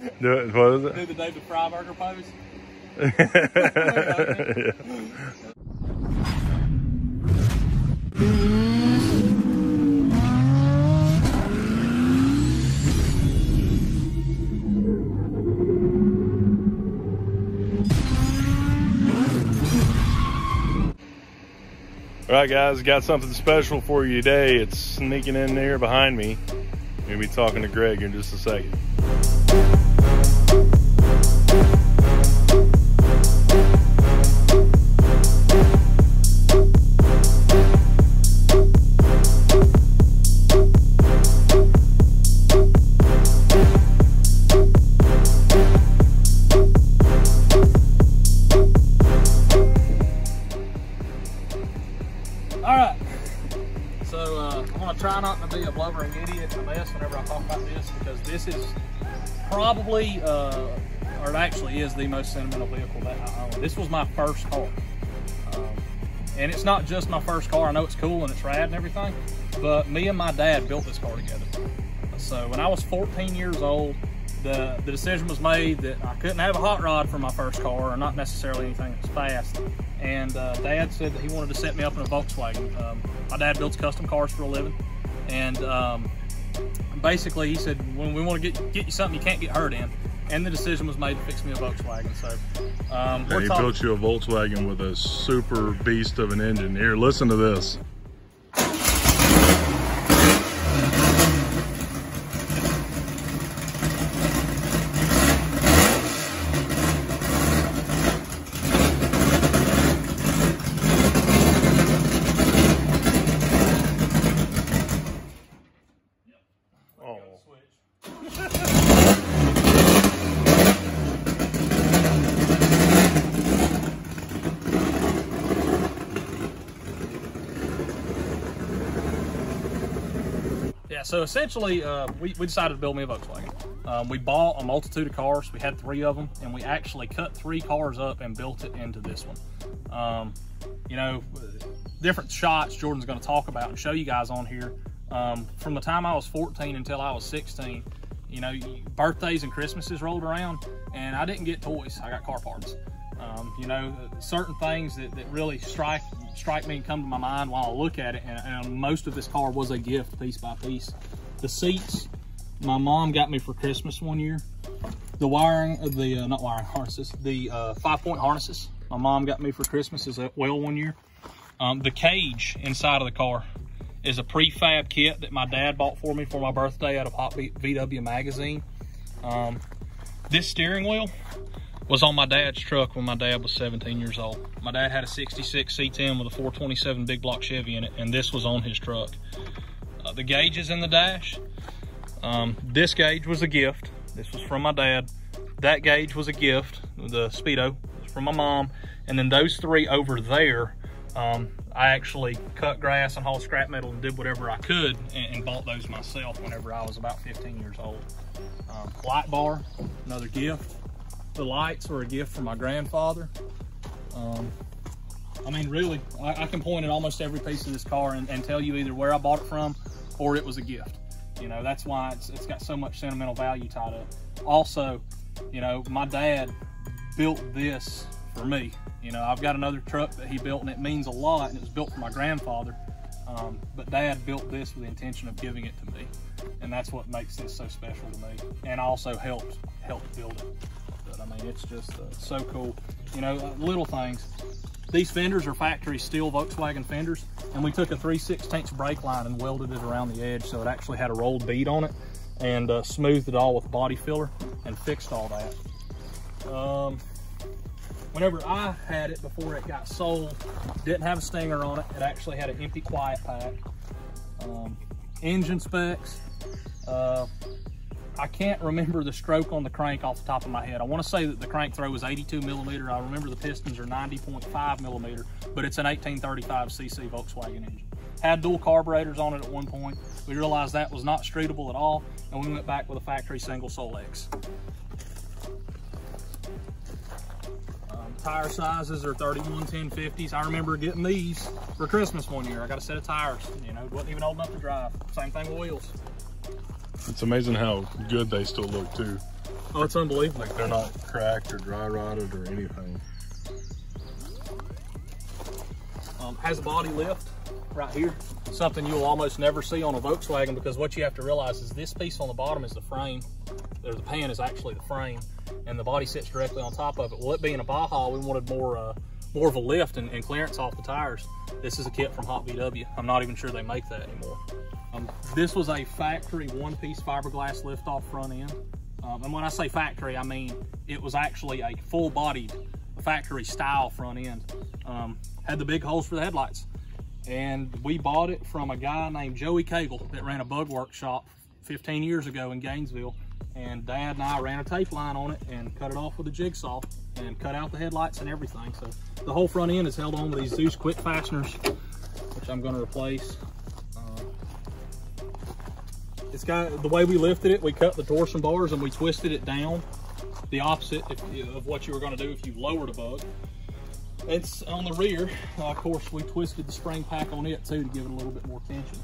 What is it? Do the David Fryburger pose. Yeah. All right, guys, got something special for you today. It's sneaking in there behind me. I'm gonna be talking to Greg in just a second. Try not to be a blubbering idiot and a mess whenever I talk about this, because this is probably, or it actually is the most sentimental vehicle that I own. This was my first car. And it's not just my first car. I know it's cool and it's rad and everything, but me and my dad built this car together. So when I was 14 years old, the decision was made that I couldn't have a hot rod for my first car, or not necessarily anything that's fast. And Dad said that he wanted to set me up in a Volkswagen. My dad builds custom cars for a living. And basically he said, when we want to get you something you can't get hurt in. And the decision was made to fix me a Volkswagen. So he built you a Volkswagen with a super beast of an engine. Here, listen to this. Yeah, so essentially, we decided to build me a Volkswagen. We bought a multitude of cars. We had 3 of them, and we actually cut 3 cars up and built it into this one. You know, different shots Jordan's going to talk about and show you guys on here. From the time I was 14 until I was 16, you know, birthdays and Christmases rolled around, and I didn't get toys. I got car parts. You know, certain things that really strike me and come to my mind while I look at it, and most of this car was a gift piece by piece. The seats, my mom got me for Christmas one year. The wiring, not wiring harnesses, the 5-point harnesses, my mom got me for Christmas as well one year. The cage inside of the car is a prefab kit that my dad bought for me for my birthday out of Hot VW magazine. This steering wheel was on my dad's truck when my dad was 17 years old. My dad had a 66 C10 with a 427 big block Chevy in it, and this was on his truck. The gauges in the dash, this gauge was a gift. This was from my dad. That gauge was a gift. The Speedo was from my mom. And then those 3 over there, I actually cut grass and hauled scrap metal and did whatever I could and bought those myself whenever I was about 15 years old. Light bar, another gift. The lights were a gift from my grandfather. I mean, really, I can point at almost every piece of this car and tell you either where I bought it from or it was a gift. You know, that's why it's got so much sentimental value tied up. Also, you know, my dad built this for me. You know, I've got another truck that he built, and it means a lot, and it was built for my grandfather. But Dad built this with the intention of giving it to me, and that's what makes this so special to me, and also helped build it. But I mean, it's just so cool. You know, little things. These fenders are factory steel Volkswagen fenders, and we took a 3/16 brake line and welded it around the edge so it actually had a rolled bead on it, and smoothed it all with body filler and fixed all that. Whenever I had it before it got sold, didn't have a stinger on it. It actually had an empty quiet pack. Engine specs, I can't remember the stroke on the crank off the top of my head. I want to say that the crank throw was 82 millimeter. I remember the pistons are 90.5 millimeter, but it's an 1835cc Volkswagen engine. Had dual carburetors on it at one point. We realized that was not streetable at all, and we went back with a factory single Solex. Tire sizes are 31 1050s. I remember getting these for Christmas one year. I got a set of tires, you know, wasn't even old enough to drive. Same thing with wheels. It's amazing how good they still look too. Oh, it's unbelievable. Like they're not cracked or dry rotted or anything. Has a body lift right here. Something you'll almost never see on a Volkswagen, because what you have to realize is this piece on the bottom is the frame. The pan is actually the frame, and the body sits directly on top of it. Well, it being a Baja, we wanted more of a lift and clearance off the tires. This is a kit from Hot VW. I'm not even sure they make that anymore. This was a factory one-piece fiberglass lift-off front end. And when I say factory, I mean it was actually a full-bodied factory-style front end. Had the big holes for the headlights. And we bought it from a guy named Joey Cagle that ran a bug workshop 15 years ago in Gainesville. And Dad and I ran a tape line on it and cut it off with a jigsaw and cut out the headlights and everything. So the whole front end is held on with these Zeus quick fasteners, which I'm going to replace. It's got, the way we lifted it, we cut the torsion bars and we twisted it down the opposite of what you were going to do if you lowered a bug. It's on the rear. Of course, we twisted the spring pack on it too to give it a little bit more tension.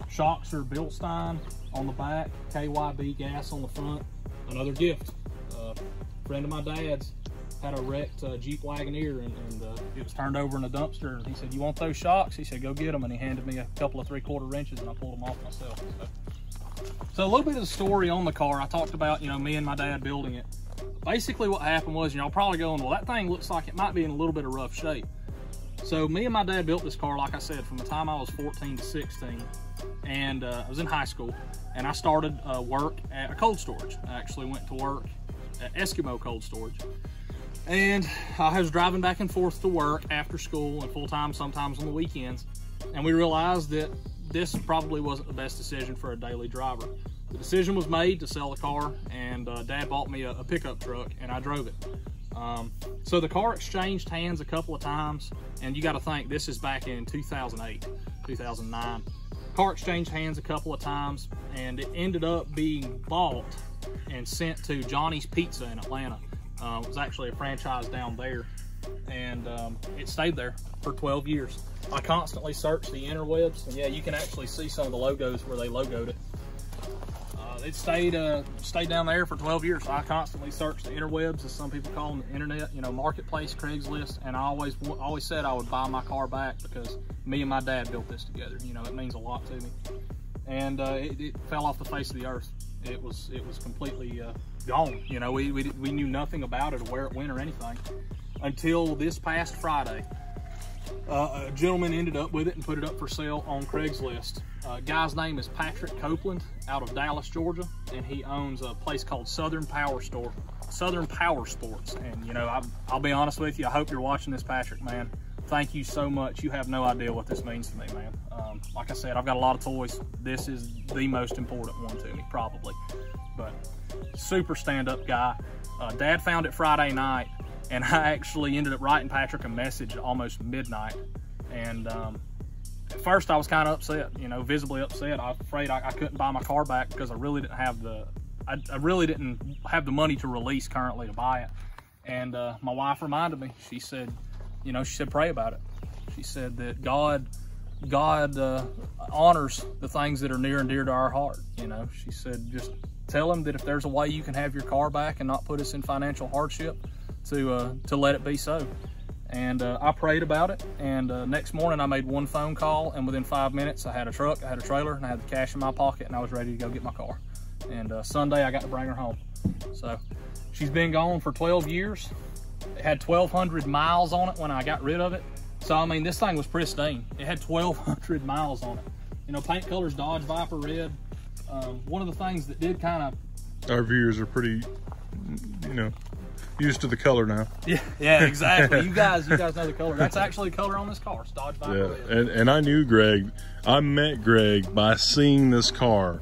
Shocks are Bilstein on the back, KYB gas on the front. Another gift. A friend of my dad's had a wrecked Jeep Wagoneer, and it was turned over in a dumpster. And he said, "You want those shocks?" He said, "Go get them." And he handed me a couple of 3/4 wrenches, and I pulled them off myself. So a little bit of the story on the car. I talked about, you know, me and my dad building it. Basically what happened was, you know, probably going, well, that thing looks like it might be in a little bit of rough shape. So me and my dad built this car, like I said, from the time I was 14 to 16. And I was in high school, and I started work at a cold storage. I actually went to work at Eskimo Cold Storage. And I was driving back and forth to work after school and full-time, sometimes on the weekends. And we realized that this probably wasn't the best decision for a daily driver. The decision was made to sell the car, and Dad bought me a pickup truck, and I drove it. So the car exchanged hands a couple of times, and you got to think this is back in 2008, 2009. Car exchanged hands a couple of times, and it ended up being bought and sent to Johnny's Pizza in Atlanta. It was actually a franchise down there, and it stayed there for 12 years. I constantly searched the interwebs, and yeah, you can actually see some of the logos where they logoed it. It stayed down there for 12 years. I constantly searched the interwebs, as some people call them, the internet, you know, marketplace, Craigslist, and I always said I would buy my car back because me and my dad built this together. You know, it means a lot to me. And it fell off the face of the earth. It was completely gone. You know, we knew nothing about it or where it went or anything until this past Friday. A gentleman ended up with it and put it up for sale on Craigslist. Guy's name is Patrick Copeland out of Dallas, Georgia, and he owns a place called Southern Power Sports. And you know, I'll be honest with you, I hope you're watching this, Patrick, man. Thank you so much. You have no idea what this means to me, man. Like I said, I've got a lot of toys. This is the most important one to me, probably. But super stand-up guy. Dad found it Friday night, and I actually ended up writing Patrick a message at almost midnight. And at first I was kind of upset, you know, visibly upset. I was afraid I couldn't buy my car back because I really didn't have the money to release currently to buy it. And my wife reminded me. She said, you know, she said, pray about it. She said that God honors the things that are near and dear to our heart. You know, she said, just tell him that if there's a way you can have your car back and not put us in financial hardship, to let it be so. And I prayed about it, and next morning I made one phone call, and within 5 minutes I had a truck, I had a trailer, and I had the cash in my pocket, and I was ready to go get my car. And Sunday I got to bring her home. So she's been gone for 12 years. It had 1,200 miles on it when I got rid of it. So I mean, this thing was pristine. It had 1,200 miles on it. You know, paint color's Dodge Viper red. One of the things that did kind of... Our viewers are pretty, you know, used to the color now. Yeah, exactly. you guys know the color. That's actually the color on this car. It's Dodge Viper red. And I knew Greg. I met Greg by seeing this car.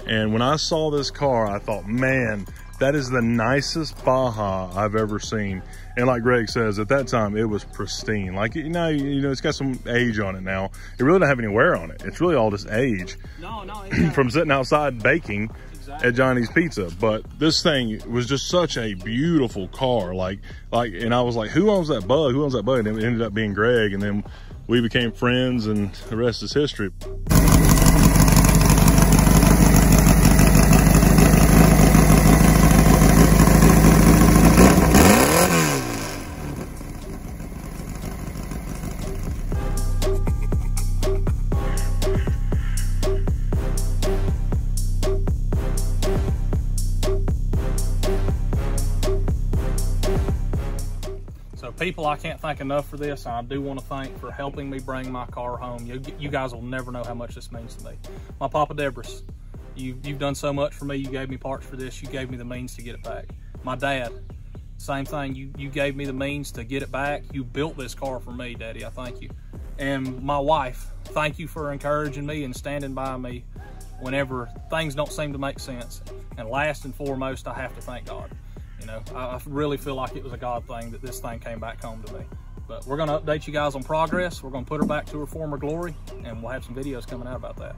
And when I saw this car, I thought, man, that is the nicest Baja I've ever seen. And like Greg says, at that time, it was pristine. Like, you know, it's got some age on it now. It really doesn't have any wear on it. It's really all just age. No. From sitting outside baking at Johnny's Pizza. But this thing was just such a beautiful car. And I was like, who owns that bug? Who owns that bug? And it ended up being Greg. And then we became friends, and the rest is history. people I can't thank enough for this. I do want to thank for helping me bring my car home. You guys will never know how much this means to me. My Papa Debris, you've done so much for me. You gave me parts for this. You gave me the means to get it back. My dad, same thing. You gave me the means to get it back. You built this car for me, Daddy. I thank you. And my wife, thank you for encouraging me and standing by me whenever things don't seem to make sense. And last and foremost, I have to thank God. You know, I really feel like it was a God thing that this thing came back home to me. But we're going to update you guys on progress. We're going to put her back to her former glory, and we'll have some videos coming out about that.